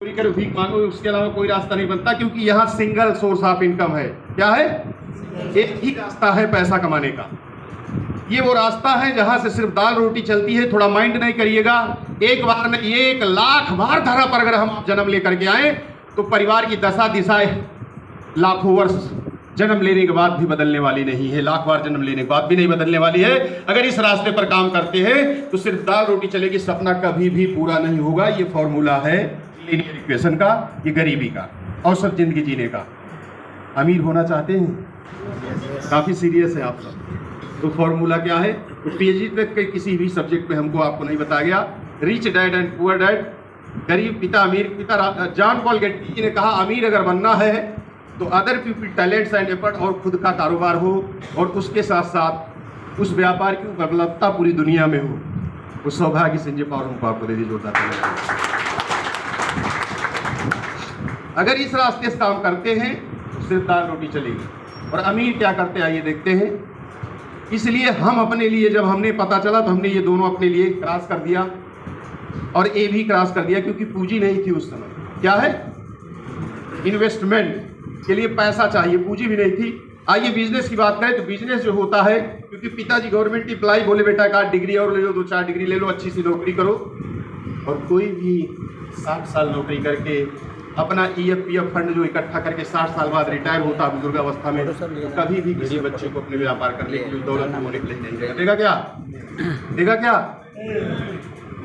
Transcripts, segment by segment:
चोरी करो, भीख मांगो, उसके अलावा कोई रास्ता नहीं बनता, क्योंकि यहाँ सिंगल सोर्स ऑफ इनकम है। क्या है? एक ही रास्ता है पैसा कमाने का। ये वो रास्ता है जहाँ से सिर्फ दाल रोटी चलती है। थोड़ा माइंड नहीं करिएगा, एक बार नहीं 1,00,000 बार धरा पर अगर हम जन्म लेकर के आए तो परिवार की दशा दिशाएं लाखों वर्ष जन्म लेने के बाद भी बदलने वाली नहीं है, लाख बार जन्म लेने के बाद भी नहीं बदलने वाली है। अगर इस रास्ते पर काम करते हैं तो सिर्फ दाल रोटी चलेगी, सपना कभी भी पूरा नहीं होगा। ये फॉर्मूला है लीनियर इक्वेशन का, ये गरीबी का, औसत जिंदगी जीने का। अमीर होना चाहते हैं? काफ़ी सीरियस है आप सब। तो फॉर्मूला क्या है? तो पीएचडी तक के किसी भी सब्जेक्ट में हमको आपको नहीं बताया गया। Rich dad and poor dad, गरीब पिता अमीर पिता। जॉन पॉल गेट्टी ने कहा अमीर अगर बनना है तो other people talents and effort, और खुद का कारोबार हो और उसके साथ साथ उस व्यापार की उपलब्धता पूरी दुनिया में हो। उस सौभाग्य संजय पावर हमको आपको दे दी जोरदार। अगर इस रास्ते से काम करते हैं तो सिर्फ दाल रोटी चलेगी। और अमीर क्या करते हैं आइए देखते हैं। इसलिए हम अपने लिए, जब हमने पता चला तो हमने ये दोनों अपने लिए क्रॉस कर दिया और ए भी क्रॉस कर दिया, क्योंकि पूंजी नहीं थी उस समय। क्या है? इन्वेस्टमेंट के लिए पैसा चाहिए, पूंजी भी नहीं थी। आइए बिजनेस की बात करें तो बिजनेस जो होता है, क्योंकि पिताजी गवर्नमेंट एम्प्लॉय, बोले बेटा एक 8 डिग्री और ले लो, 2-4 डिग्री ले लो, अच्छी सी नौकरी करो। और कोई भी 60 साल नौकरी करके अपना EFPF फंड जो इकट्ठा करके 60 साल बाद रिटायर होता बुजुर्ग अवस्था में, तो कभी भी किसी बच्चे को अपने व्यापार करने की दौलत होने के लिए नहीं देगा। देगा क्या? देगा क्या?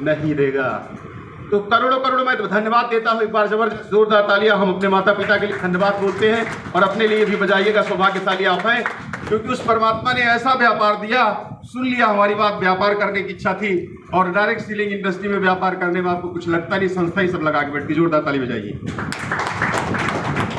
नहीं देगा। तो करोड़ों करोड़ों मैं धन्यवाद देता हूँ। एक बार जबरदस्त जोरदार तालियां हम अपने माता पिता के लिए धन्यवाद बोलते हैं, और अपने लिए भी बजाइएगा। सौभाग्यशाली आप हैं, क्योंकि उस परमात्मा ने ऐसा व्यापार दिया। सुन लिया हमारी बात, व्यापार करने की इच्छा थी, और डायरेक्ट सेलिंग इंडस्ट्री में व्यापार करने में आपको कुछ लगता नहीं, संस्था ही सब लगा के बैठती। जोरदार ताली बजाइए।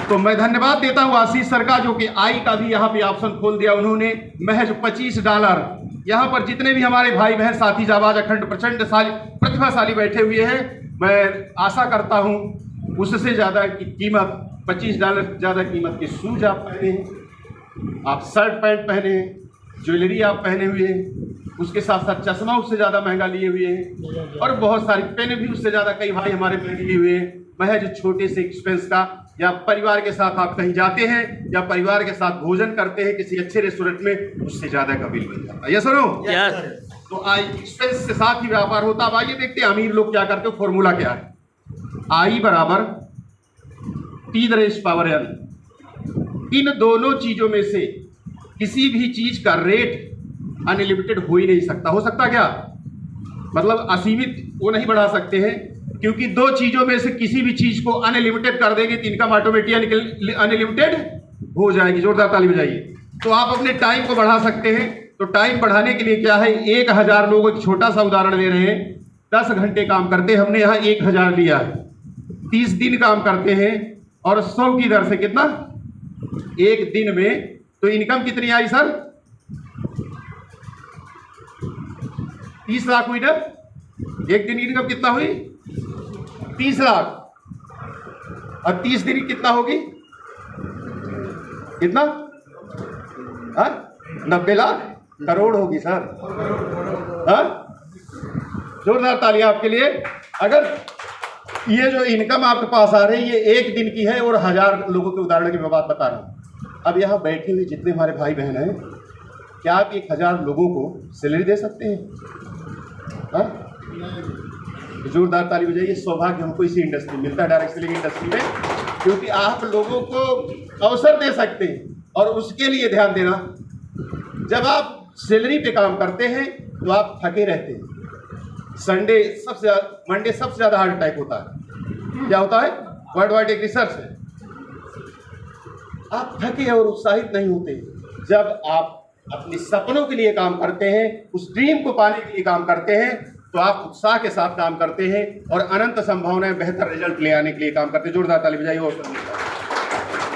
तो मैं धन्यवाद देता हूँ आशीष सर का, जो कि आई का भी यहाँ पे ऑप्शन खोल दिया उन्होंने। महज $25 यहाँ पर जितने भी हमारे भाई बहन साथी जाबाज अखंड प्रचंड प्रतिभाशाली बैठे हुए हैं, मैं आशा करता हूँ उससे ज़्यादा की कीमत, $25 ज़्यादा कीमत के शूज आप पहने हैं, आप शर्ट पैंट पहने हैं, ज्वेलरी आप पहने हुए हैं, उसके साथ साथ चश्मा उससे ज़्यादा महंगा लिए हुए हैं, और बहुत सारी पेन भी उससे ज़्यादा कई भाई हमारे पहने लिए हुए हैं। महज छोटे से एक्सपेंस का, या परिवार के साथ आप कहीं जाते हैं या परिवार के साथ भोजन करते हैं किसी अच्छे रेस्टोरेंट में, उससे ज़्यादा का बिल बन जाता है। यस सुनो। तो आई एक्सपेंस के साथ ही व्यापार होता। अब आइए देखते हैं अमीर लोग क्या करते हो। फॉर्मूला क्या है? I बराबर T⁻n। इन दोनों चीजों में से किसी भी चीज का रेट अनलिमिटेड हो ही नहीं सकता। हो सकता क्या? मतलब असीमित वो नहीं बढ़ा सकते हैं, क्योंकि दो चीजों में से किसी भी चीज को अनलिमिटेड कर देंगे तो इनकम ऑटोमेटिकली अनलिमिटेड हो जाएगी। जोरदार ताली बजाइए। तो आप अपने टाइम को बढ़ा सकते हैं। तो टाइम बढ़ाने के लिए क्या है? 1000 लोग, एक छोटा सा उदाहरण ले रहे हैं, 10 घंटे काम करते हैं, हमने यहाँ 1000 लिया है। 30 दिन काम करते हैं और 100 की दर से कितना? एक दिन में। तो इनकम कितनी आई सर? 30 लाख हुई ना? एक दिन इनकम कितना हुई? 30 लाख। और 30 दिन कितना होगी? कितना? 90 लाख करोड़ होगी सर। जोरदार तालियां आपके लिए। अगर ये जो इनकम आपके पास आ रही है ये एक दिन की है, और 1000 लोगों के उदाहरण की मैं बात बता रहा हूँ। अब यहाँ बैठे हुए जितने हमारे भाई बहन हैं, क्या आप 1000 लोगों को सैलरी दे सकते हैं? जोरदार ताली बजाइए। सौभाग्य हमको इसी इंडस्ट्री में मिलता है, डायरेक्ट सेलिंग इंडस्ट्री में, क्योंकि आप लोगों को अवसर दे सकते हैं। और उसके लिए ध्यान देना, जब आप सैलरी पे काम करते हैं तो आप थके रहते हैं। मंडे सबसे ज़्यादा हार्ट अटैक होता है। क्या होता है? वर्ल्ड वाइड एक रिसर्च है। आप थके और उत्साहित नहीं होते। जब आप अपने सपनों के लिए काम करते हैं, उस ड्रीम को पाने के लिए काम करते हैं, तो आप उत्साह के साथ काम करते हैं और अनंत संभावनाएं, बेहतर रिजल्ट ले आने के लिए काम करते हैं। जोरदार ताली बजाइए। और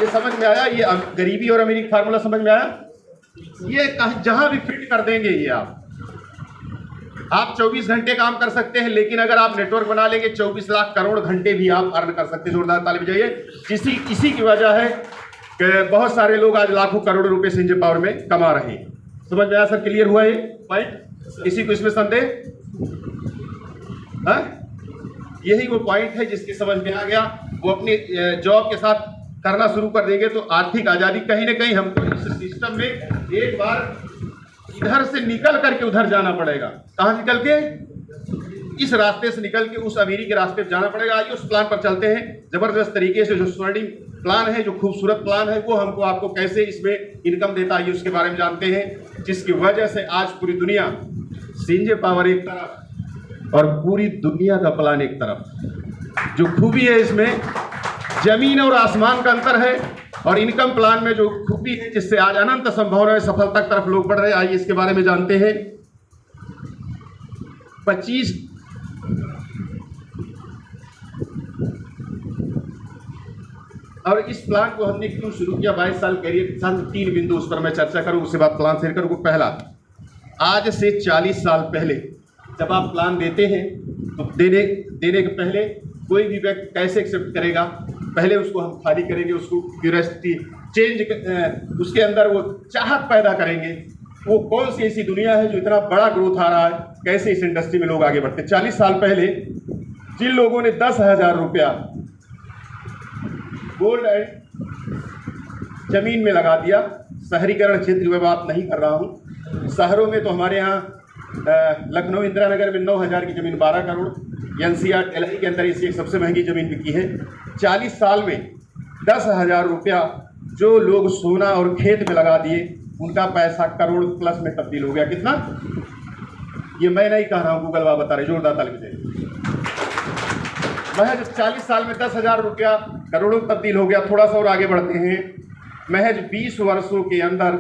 ये समझ में आया? ये गरीबी और अमीरी फार्मूला समझ में आया? ये जहां भी फिट कर देंगे ये आप 24 घंटे काम कर सकते हैं, लेकिन अगर आप नेटवर्क बना लेंगे 24 लाख करोड़ घंटे भी आप अर्न कर सकते हैं। जोरदार ताली बजाइए। इसी की वजह है कि बहुत सारे लोग आज लाखों करोड़ों रुपए संजय पावर में कमा रहे हैं। समझ में आया सर? क्लियर हुआ ये पॉइंट? किसी को इसमें संदेह? यही वो पॉइंट है जिसकी समझ में आ गया, वो अपनी जॉब के साथ करना शुरू कर देंगे तो आर्थिक आज़ादी कहीं ना कहीं हमको इस सिस्टम में एक बार इधर से निकल करके उधर जाना पड़ेगा। कहाँ निकल के? इस रास्ते से निकल के उस अमीरी के रास्ते पे जाना पड़ेगा। आइए उस प्लान पर चलते हैं। जबरदस्त तरीके से जो स्वर्णिम प्लान है, जो खूबसूरत प्लान है, वो हमको आपको कैसे इसमें इनकम देता है उसके बारे में जानते हैं, जिसकी वजह से आज पूरी दुनिया, सीएनजी पावर एक तरफ और पूरी दुनिया का प्लान एक तरफ। जो खूबी है इसमें जमीन और आसमान का अंतर है, और इनकम प्लान में जो खूबी है जिससे आज अनंत संभावनाएं सफलता की तरफ लोग बढ़ रहे हैं। आइए इसके बारे में जानते हैं। 25 और इस प्लान को हमने क्यों शुरू किया, 22 साल करियर, 3 बिंदु उस पर मैं चर्चा करूं, उसके बाद प्लान शेयर करूं। पहला, आज से 40 साल पहले जब आप प्लान देते हैं तो देने के पहले कोई भी व्यक्ति कैसे एक्सेप्ट करेगा, पहले उसको हम खाली करेंगे, उसको क्यूरियोसिटी चेंज, उसके अंदर वो चाहत पैदा करेंगे। वो कौन सी ऐसी दुनिया है जो इतना बड़ा ग्रोथ आ रहा है, कैसे इस इंडस्ट्री में लोग आगे बढ़ते हैं। 40 साल पहले जिन लोगों ने 10,000 रुपया गोल्ड एंड जमीन में लगा दिया, शहरीकरण क्षेत्र में बात नहीं कर रहा हूँ, शहरों में तो हमारे यहाँ लखनऊ इंदिरा नगर में 9,000 की ज़मीन 12 करोड़, एनसीआर दिल्ली के अंदर इसी सबसे महंगी ज़मीन बिकी है। 40 साल में 10,000 रुपया जो लोग सोना और खेत में लगा दिए, उनका पैसा करोड़ प्लस में तब्दील हो गया। कितना? ये मैं नहीं कह रहा हूँ, गूगल वाला बता रहे। जोरदार ताली बजाइए। महज 40 साल में 10,000 रुपया करोड़ों तब्दील हो गया। थोड़ा सा और आगे बढ़ते हैं। महज 20 वर्षों के अंदर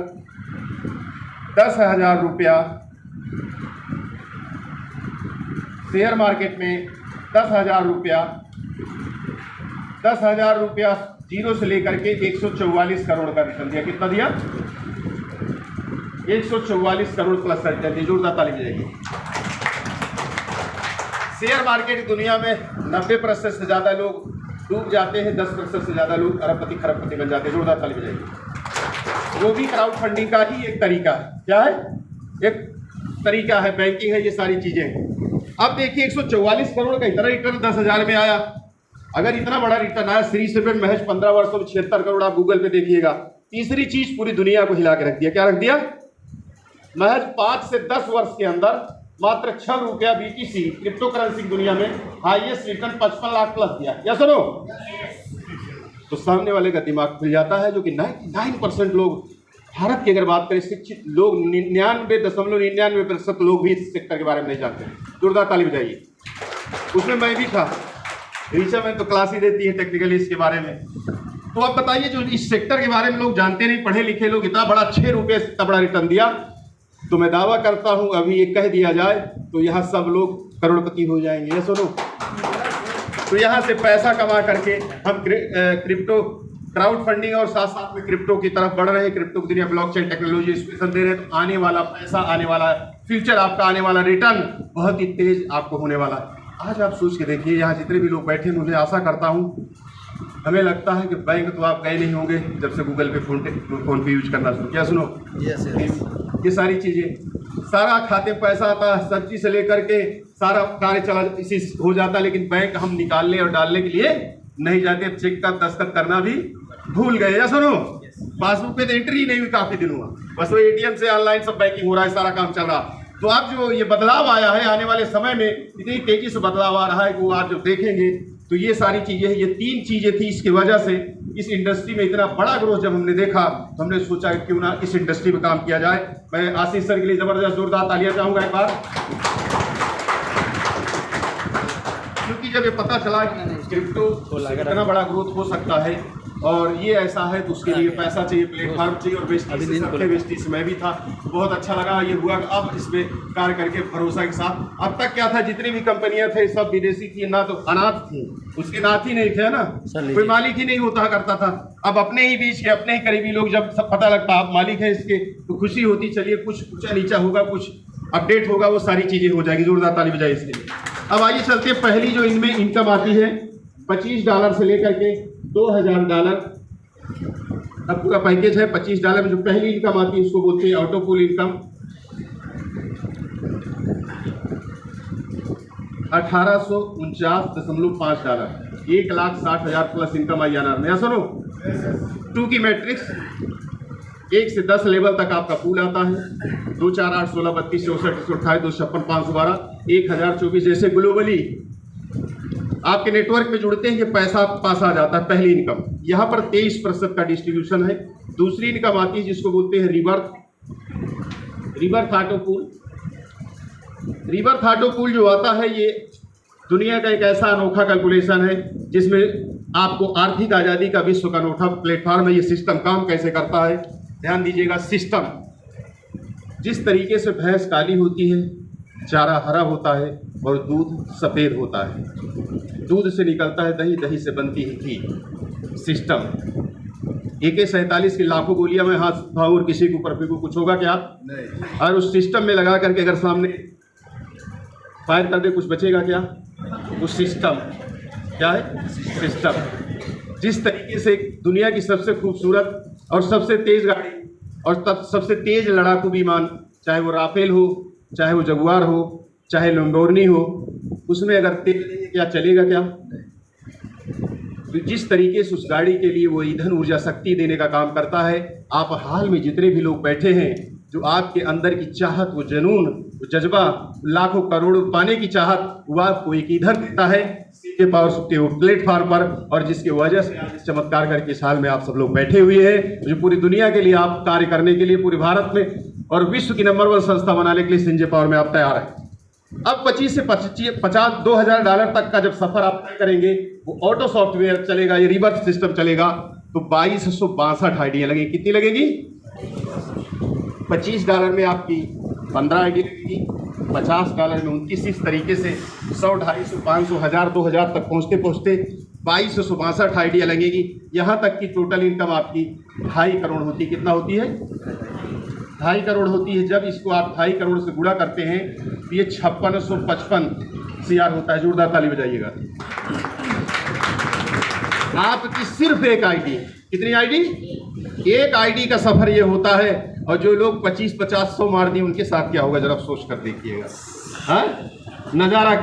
10,000 रुपया शेयर मार्केट में, 10,000 रुपया जीरो से लेकर के 144 करोड़ का रिटर्न दिया। कितना दिया? 144 करोड़ प्लस का रिटर्न दिया। जोरदार ताली बजाइए। शेयर मार्केट की दुनिया में 90% से ज़्यादा लोग डूब जाते हैं, 10% से ज़्यादा लोग अरबपति खरबपति बन जाते हैं। जोरदार ताली बजाइए। वो भी क्राउड फंडिंग का ही एक तरीका है। क्या है? एक तरीका है, बैंकिंग है, ये सारी चीज़ें। अब देखिए 144 करोड़ का इतना रिटर्न 10,000 में आया। अगर इतना बड़ा रिटर्न आया, श्री सेवन महज 15 वर्षों में 76 करोड़, आप गूगल पे देखिएगा। तीसरी चीज पूरी दुनिया को हिला के रख दिया। क्या रख दिया? महज 5 से 10 वर्ष के अंदर मात्र 6 रुपया बीटीसी क्रिप्टो करेंसी की दुनिया में हाईएस्ट रिटर्न 55 लाख प्लस दिया। क्या सुनो? तो सामने वाले का दिमाग खुल जाता है, जो कि 99% लोग भारत की अगर बात करें, शिक्षित लोग 99.99% लोग भी इस सेक्टर के बारे में नहीं जानते। जोरदार ताली बजाइए। उसमें मैं भी था। रीचा में तो क्लास ही देती है टेक्निकली इसके बारे में। तो अब बताइए, जो इस सेक्टर के बारे में लोग जानते नहीं, पढ़े लिखे लोग, इतना बड़ा 6 रुपये से इतना बड़ा रिटर्न दिया, तो मैं दावा करता हूं अभी ये कह दिया जाए तो यहाँ सब लोग करोड़पति हो जाएंगे। ये सुनो, तो यहाँ से पैसा कमा करके हम क्रिप्टो क्राउड फंडिंग और साथ साथ में क्रिप्टो की तरफ बढ़ रहे हैं। क्रिप्टो की दुनिया ब्लॉकचेन टेक्नोलॉजी स्पेशल दे रहे हैं। तो आने वाला पैसा, आने वाला फ्यूचर, आपका आने वाला रिटर्न बहुत ही तेज आपको होने वाला है। आज आप सोच के देखिए, यहाँ जितने भी लोग बैठे, मुझे आशा करता हूँ, हमें लगता है कि बैंक तो आप गए नहीं होंगे जब से गूगल पे फोन पे यूज करना शुरू किया। सुनो, ये सारी चीज़ें, सारा खाते में पैसा आता है, सब्जी से लेकर के सारा कार्य चला इसी हो जाता है, लेकिन बैंक हम निकालने और डालने के लिए नहीं जाते। चेक का दस्तखत करना भी भूल गए। या सुनो, पासबुक पे तो एंट्री नहीं हुई काफ़ी दिन हुआ, बस वो एटीएम से ऑनलाइन सब बैंकिंग हो रहा है, सारा काम चल रहा। तो अब जो ये बदलाव आया है, आने वाले समय में इतनी तेजी से बदलाव आ रहा है कि वो आप जो देखेंगे तो ये सारी चीज़ें, ये 3 चीज़ें थी। इसकी वजह से इस इंडस्ट्री में इतना बड़ा ग्रोथ जब हमने देखा तो हमने सोचा कि क्यों ना इस इंडस्ट्री में काम किया जाए। मैं आशीष सर के लिए ज़बरदस्त जोरदार तालियां चाहूँगा एक बार, क्योंकि जब ये पता चला कि क्रिप्टो इतना बड़ा ग्रोथ हो सकता है और ये ऐसा है, तो उसके लिए पैसा चाहिए, प्लेटफॉर्म चाहिए, और वेस्टी से मैं भी था। बहुत अच्छा लगा ये हुआ। अब इसमें कार्य करके भरोसा के साथ, अब तक क्या था, जितनी भी कंपनियां थे सब विदेशी थी, ना तो अनाथ थी, उसके नाथ ही नहीं थे ना, कोई मालिक ही नहीं होता करता था। अब अपने ही बीच के, अपने ही करीबी लोग जब सब पता लगता आप मालिक है इसके, तो खुशी होती। चलिए, कुछ ऊंचा नीचा होगा, कुछ अपडेट होगा, वो सारी चीज़ें हो जाएगी। जोरदार ताली बजाइए इसके लिए। अब आइए चलते, पहली जो इनमें इनकम आती है $25 से लेकर के $2,000 का पूरा पैकेज है। $25 में जो पहली इनकम आती है उसको बोलते हैं ऑटोपूल इनकम। $1849.5, $1,60,000 प्लस इनकम आई आना में। सुनो 2 की मैट्रिक्स 1 से 10 लेवल तक आपका पूल आता है 2, 4, 8, 16, 32, 64, 128, 256, 512, 1024। जैसे ग्लोबली आपके नेटवर्क में जुड़ते हैं कि पैसा आपके पास आ जाता है। पहली इनकम यहाँ पर 23% का डिस्ट्रीब्यूशन है। दूसरी इनकम आती है जिसको बोलते हैं reverse auto pool. Reverse auto pool जो आता है ये दुनिया का एक ऐसा अनोखा कैलकुलेशन है जिसमें आपको आर्थिक आज़ादी का विश्व का अनोखा प्लेटफॉर्म है। ये सिस्टम काम कैसे करता है, ध्यान दीजिएगा। सिस्टम जिस तरीके से भैंस काली होती है, चारा हरा होता है और दूध सफ़ेद होता है, दूध से निकलता है दही, दही से बनती है घी। सिस्टम AK-47 की लाखों गोलियां मैं हाथ भाऊं और किसी के ऊपर फेंकूं, कुछ होगा क्या? नहीं। और उस सिस्टम में लगा करके अगर सामने फायर कर दे कुछ बचेगा क्या? उस सिस्टम क्या है? सिस्टम। जिस तरीके से दुनिया की सबसे खूबसूरत और सबसे तेज़ गाड़ी और तब सबसे तेज़ लड़ाकू विमान, चाहे वो राफेल हो, चाहे वो जगुआर हो, चाहे लैम्बोर्गिनी हो, उसमें अगर तेल नहीं क्या चलेगा क्या? तो जिस तरीके से उस गाड़ी के लिए वो ईंधन ऊर्जा शक्ति देने का काम करता है, आप हाल में जितने भी लोग बैठे हैं, जो आपके अंदर की चाहत, वो जुनून, वो जज्बा, लाखों करोड़ों पाने की चाहत, वो आपको एक ईंधन देता है के पावर के प्लेटफॉर्म पर, और जिसकी वजह से आज इस चमत्कार करके इस हाल में आप सब लोग बैठे हुए हैं, जो पूरी दुनिया के लिए आप कार्य करने के लिए, पूरे भारत में और विश्व की नंबर 1 संस्था बनाने के लिए संजय पावर में आप तैयार हैं। अब 25 से 50 $2,000 तक का जब सफर आप तय करेंगे, वो ऑटो सॉफ्टवेयर चलेगा, ये रिवर्स सिस्टम चलेगा, तो 2262 आईडियाँ लगेगी। कितनी लगेगी? $25 में आपकी 15 आईडी लगेगी, $50 में 29। इस तरीके से 100, 250, 500, 1000, 2000 तक पहुँचते पहुँचते 2262 आईडिया लगेगी। यहाँ तक कि टोटल इनकम आपकी 2.5 करोड़ होती है। कितना होती है? 2.5 करोड़ होती है। जब इसको आप 2.5 करोड़ से गुणा करते हैं तो ये 5655 CR होता है। जोरदार ताली बजाइएगा। आपकी सिर्फ एक आईडी, कितनी आईडी? एक आईडी का सफर ये होता है। और जो लोग 25, 50, 100 मार दिए उनके साथ क्या होगा जरा सोच कर देखिएगा। हाँ, नज़ारा